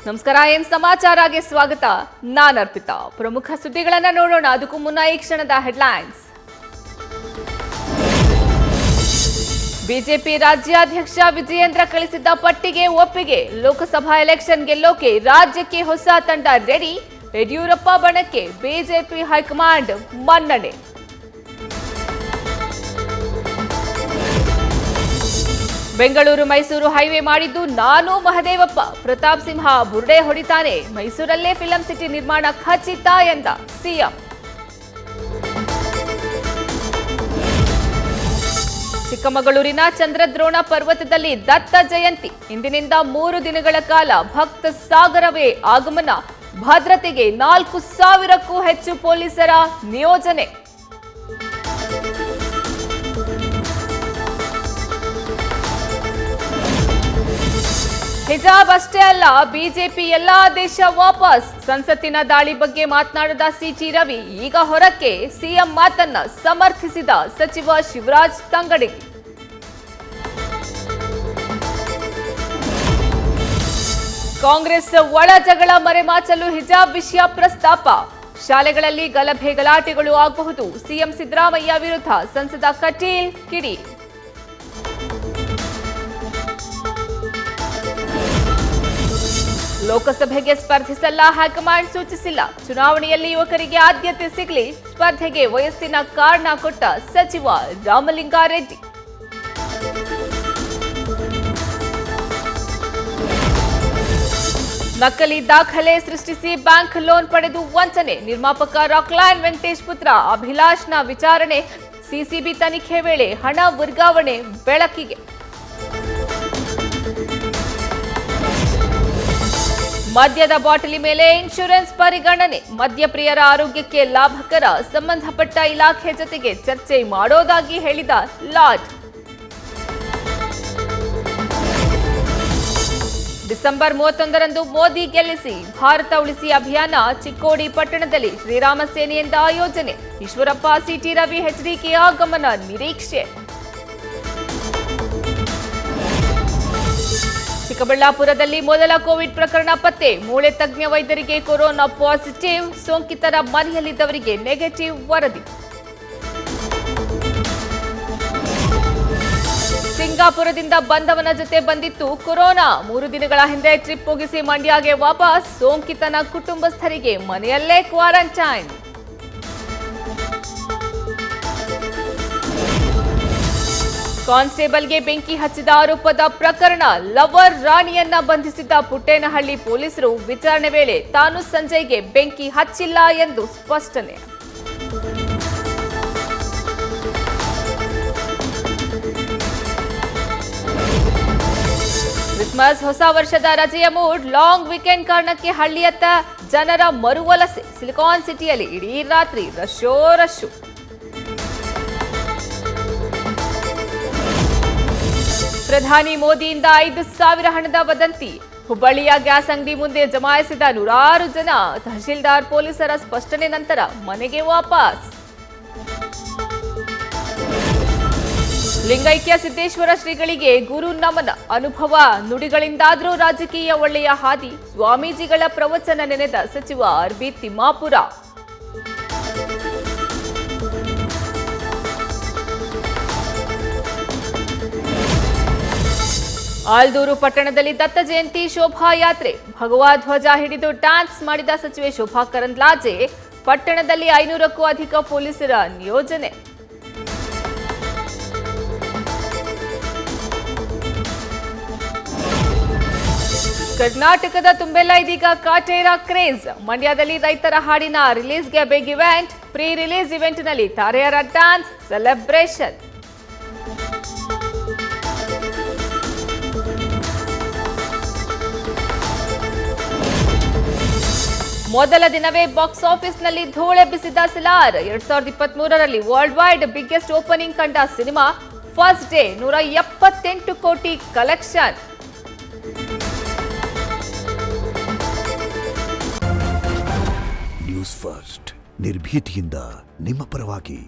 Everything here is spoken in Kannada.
ನಮಸ್ಕಾರ, ಏನ್ ಸಮಾಚಾರಕ್ಕೆ ಸ್ವಾಗತ. ನಾನು ಅರ್ಪಿತಾ. ಪ್ರಮುಖ ಸುದ್ದಿಗಳನ್ನ ನೋಡೋಣ. ಅದಕ್ಕೂ ಮುನ್ನ ಈ ಕ್ಷಣದ ಹೆಡ್ಲೈನ್ಸ್. ಬಿಜೆಪಿ ರಾಜ್ಯಾಧ್ಯಕ್ಷ ವಿಜಯೇಂದ್ರ ಕಳಿಸಿದ್ದ ಪಟ್ಟಿಗೆ ಒಪ್ಪಿಗೆ. ಲೋಕಸಭಾ ಎಲೆಕ್ಷನ್ ಗೆಲ್ಲೋಕೆ ರಾಜ್ಯಕ್ಕೆ ಹೊಸ ತಂಡ ರೆಡಿ. ಯಡಿಯೂರಪ್ಪ ಬಣಕ್ಕೆ ಬಿಜೆಪಿ ಹೈಕಮಾಂಡ್ ಮನ್ನಣೆ. ಬೆಂಗಳೂರು ಮೈಸೂರು ಹೈವೇ ಮಾಡಿದ್ದು ನಾನು ಮಹದೇವಪ್ಪ. ಪ್ರತಾಪ್ ಸಿಂಹ ಬುರ್ಡೆ ಹೊಡಿತಾನೆ. ಮೈಸೂರಲ್ಲೇ ಫಿಲಂ ಸಿಟಿ ನಿರ್ಮಾಣ ಖಚಿತ ಎಂದ ಸಿಎಂ. ಚಿಕ್ಕಮಗಳೂರಿನ ಚಂದ್ರದ್ರೋಣ ಪರ್ವತದಲ್ಲಿ ದತ್ತ ಜಯಂತಿ. ಇಂದಿನಿಂದ 3 ದಿನಗಳ ಕಾಲ ಭಕ್ತ ಸಾಗರವೇ ಆಗಮನ. ಭದ್ರತೆಗೆ 4,000ಕ್ಕೂ ಹೆಚ್ಚು ಪೊಲೀಸರ ನಿಯೋಜನೆ. ಹಿಜಾಬ್ ಅಷ್ಟೇ ಅಲ್ಲ, ಬಿಜೆಪಿ ಎಲ್ಲಾ ಆದೇಶ ವಾಪಸ್. ಸಂಸತ್ತಿನ ದಾಳಿ ಬಗ್ಗೆ ಮಾತನಾಡಿದ ಸಿಟಿ ರವಿ. ಈಗ ಹೊರಕ್ಕೆ ಸಿಎಂ ಮಾತನ್ನ ಸಮರ್ಥಿಸಿದ ಸಚಿವ ಶಿವರಾಜ್ ತಂಗಡಗಿ. ಕಾಂಗ್ರೆಸ್ ಒಳ ಜಗಳ ಮರೆಮಾಚಲು ಹಿಜಾಬ್ ವಿಷಯ ಪ್ರಸ್ತಾಪ. ಶಾಲೆಗಳಲ್ಲಿ ಗಲಭೆ ಗಲಾಟೆಗಳು ಆಗಬಹುದು. ಸಿಎಂ ಸಿದ್ದರಾಮಯ್ಯ ವಿರುದ್ಧ ಸಂಸದ ಕಟೀಲ್ ಕಿಡಿ. ಲೋಕಸಭೆಗೆ ಸ್ಪರ್ಧಿಸಲ್ಲ, ಹೈಕಮಾಂಡ್ ಸೂಚಿಸಿಲ್ಲ. ಚುನಾವಣೆಯಲ್ಲಿ ಯುವಕರಿಗೆ ಆದ್ಯತೆ ಸಿಗಲಿ. ಸ್ಪರ್ಧೆಗೆ ವಯಸ್ಸಿನ ಕಾರಣ ಕೊಟ್ಟ ಸಚಿವ ರಾಮಲಿಂಗಾರೆಡ್ಡಿ. ನಕಲಿ ದಾಖಲೆ ಸೃಷ್ಟಿಸಿ ಬ್ಯಾಂಕ್ ಲೋನ್ ಪಡೆದು ವಂಚನೆ. ನಿರ್ಮಾಪಕ ರಾಕ್ಲೈನ್ ವೆಂಕಟೇಶ್ ಪುತ್ರ ಅಭಿಲಾಷ್ನ ವಿಚಾರಣೆ. ಸಿಸಿಬಿ ತನಿಖೆ ವೇಳೆ ಹಣ ವರ್ಗಾವಣೆ ಬೆಳಕಿಗೆ. ಮದ್ಯದ ಬಾಟಲಿ ಮೇಲೆ ಇನ್ಶೂರೆನ್ಸ್ ಪರಿಗಣನೆ. ಮದ್ಯಪ್ರಿಯರ ಆರೋಗ್ಯಕ್ಕೆ ಲಾಭಕರ. ಸಂಬಂಧಪಟ್ಟ ಇಲಾಖೆ ಜೊತೆಗೆ ಚರ್ಚೆ ಮಾಡೋದಾಗಿ ಹೇಳಿದ ಲಾರ್ಡ್. ಡಿಸೆಂಬರ್ 31ರಂದು ಮೋದಿ ಗೆಲ್ಲಿಸಿ ಭಾರತ ಉಳಿಸಿ ಅಭಿಯಾನ. ಚಿಕ್ಕೋಡಿ ಪಟ್ಟಣದಲ್ಲಿ ಶ್ರೀರಾಮ ಸೇನೆಯಿಂದ ಆಯೋಜನೆ. ಈಶ್ವರಪ್ಪ, ಸಿಟಿ ರವಿ, ಎಚ್ಡಿಕೆ ಆಗಮನ ನಿರೀಕ್ಷೆ. ಚಿಕ್ಕಬಳ್ಳಾಪುರದಲ್ಲಿ ಮೊದಲ ಕೋವಿಡ್ ಪ್ರಕರಣ ಪತ್ತೆ. ಮೂಳೆ ತಜ್ಞ ವೈದ್ಯರಿಗೆ ಕೊರೋನಾ ಪಾಸಿಟಿವ್. ಸೋಂಕಿತರ ಮನೆಯಲ್ಲಿದ್ದವರಿಗೆ ನೆಗೆಟಿವ್ ವರದಿ. ಸಿಂಗಾಪುರದಿಂದ ಬಂದವನ ಜೊತೆ ಬಂದಿತ್ತು ಕೊರೋನಾ. 3 ದಿನಗಳ ಹಿಂದೆ ಟ್ರಿಪ್ ಮುಗಿಸಿ ಮಂಡ್ಯಗೆ ವಾಪಸ್. ಸೋಂಕಿತನ ಕುಟುಂಬಸ್ಥರಿಗೆ ಮನೆಯಲ್ಲೇ ಕ್ವಾರಂಟೈನ್. ಕಾನ್ಸ್ಟೇಬಲ್ಗೆ ಬೆಂಕಿ ಹಚ್ಚಿದ ಆರೋಪದ ಪ್ರಕರಣ. ಲವರ್ ರಾಣಿಯನ್ನ ಬಂಧಿಸಿದ್ದ ಪುಟ್ಟೇನಹಳ್ಳಿ ಪೊಲೀಸರು ವಿಚಾರಣೆ ವೇಳೆ ತಾನು ಸಂಜಯ್ಗೆ ಬೆಂಕಿ ಹಚ್ಚಿಲ್ಲ ಎಂದು ಸ್ಪಷ್ಟನೆ. ಕ್ರಿಸ್ಮಸ್, ಹೊಸ ವರ್ಷದ ರಜೆಯ ಮೂಡ್. ಲಾಂಗ್ ವೀಕೆಂಡ್ ಕಾರಣಕ್ಕೆ ಹಳ್ಳಿಯತ್ತ ಜನರ ಮರುವಲಸೆ. ಸಿಲಿಕಾನ್ ಸಿಟಿಯಲ್ಲಿ ಇಡೀ ರಾತ್ರಿ ರಶ್ಶು. ಪ್ರಧಾನಿ ಮೋದಿಯಿಂದ 5,000 ಹಣದ ವದಂತಿ. ಹುಬ್ಬಳ್ಳಿಯ ಗ್ಯಾಸ್ ಅಂಗಡಿ ಮುಂದೆ ಜಮಾಯಿಸಿದ 100 ಜನ. ತಹಶೀಲ್ದಾರ್ ಪೊಲೀಸರ ಸ್ಪಷ್ಟನೆ ನಂತರ ಮನೆಗೆ ವಾಪಸ್. ಲಿಂಗೈಕ್ಯ ಸಿದ್ದೇಶ್ವರ ಶ್ರೀಗಳಿಗೆ ಗುರು ನಮನ. ಅನುಭವ ನುಡಿಗಳಿಂದಾದರೂ ರಾಜಕೀಯ ಒಳ್ಳೆಯ ಹಾದಿ. ಸ್ವಾಮೀಜಿಗಳ ಪ್ರವಚನ ನೆನೆದ ಸಚಿವ ಆರ್.ಬಿ. ತಿಮ್ಮಾಪುರ. ಆಲ್ದೂರು ಪಟ್ಟಣದಲ್ಲಿ ದತ್ತ ಜಯಂತಿ ಶೋಭಾಯಾತ್ರೆ. ಭಗವಾ ಧ್ವಜ ಹಿಡಿದು ಡ್ಯಾನ್ಸ್ ಮಾಡಿದ ಸಚಿವೆ ಶೋಭಾ ಕರಂದ್ಲಾಜೆ. ಪಟ್ಟಣದಲ್ಲಿ 500ಕ್ಕೂ ಅಧಿಕ ಪೊಲೀಸರ ನಿಯೋಜನೆ. ಕರ್ನಾಟಕದ ತುಂಬೆಲ್ಲ ಇದೀಗ ಕಾಟೇರ ಕ್ರೇಜ್. ಮಂಡ್ಯದಲ್ಲಿ ರೈತರ ಹಾಡಿನ ರಿಲೀಸ್ಗೆ ಬಿಗ್ ಇವೆಂಟ್. ಪ್ರೀ ರಿಲೀಸ್ ಇವೆಂಟ್ನಲ್ಲಿ ತಾರೆಯರ ಡ್ಯಾನ್ಸ್ ಸೆಲೆಬ್ರೇಷನ್. ಮೊದಲ ದಿನವೇ ಬಾಕ್ಸ್ ಆಫೀಸ್ನಲ್ಲಿ ಧೂಳೆಬ್ಬಿಸಿದ ಸಲಾರ್. 2023ರಲ್ಲಿ ವರ್ಲ್ಡ್ ವೈಡ್ ಬಿಗ್ಗೆಸ್ಟ್ ಓಪನಿಂಗ್ ಕಂಡ ಸಿನಿಮಾ. ಫಸ್ಟ್ ಡೇ 178 ಕೋಟಿ ಕಲೆಕ್ಷನ್. ನ್ಯೂಸ್ ಫಸ್ಟ್, ನಿರ್ಭೀತಿಯಿಂದ ನಿಮ್ಮ ಪರವಾಗಿ.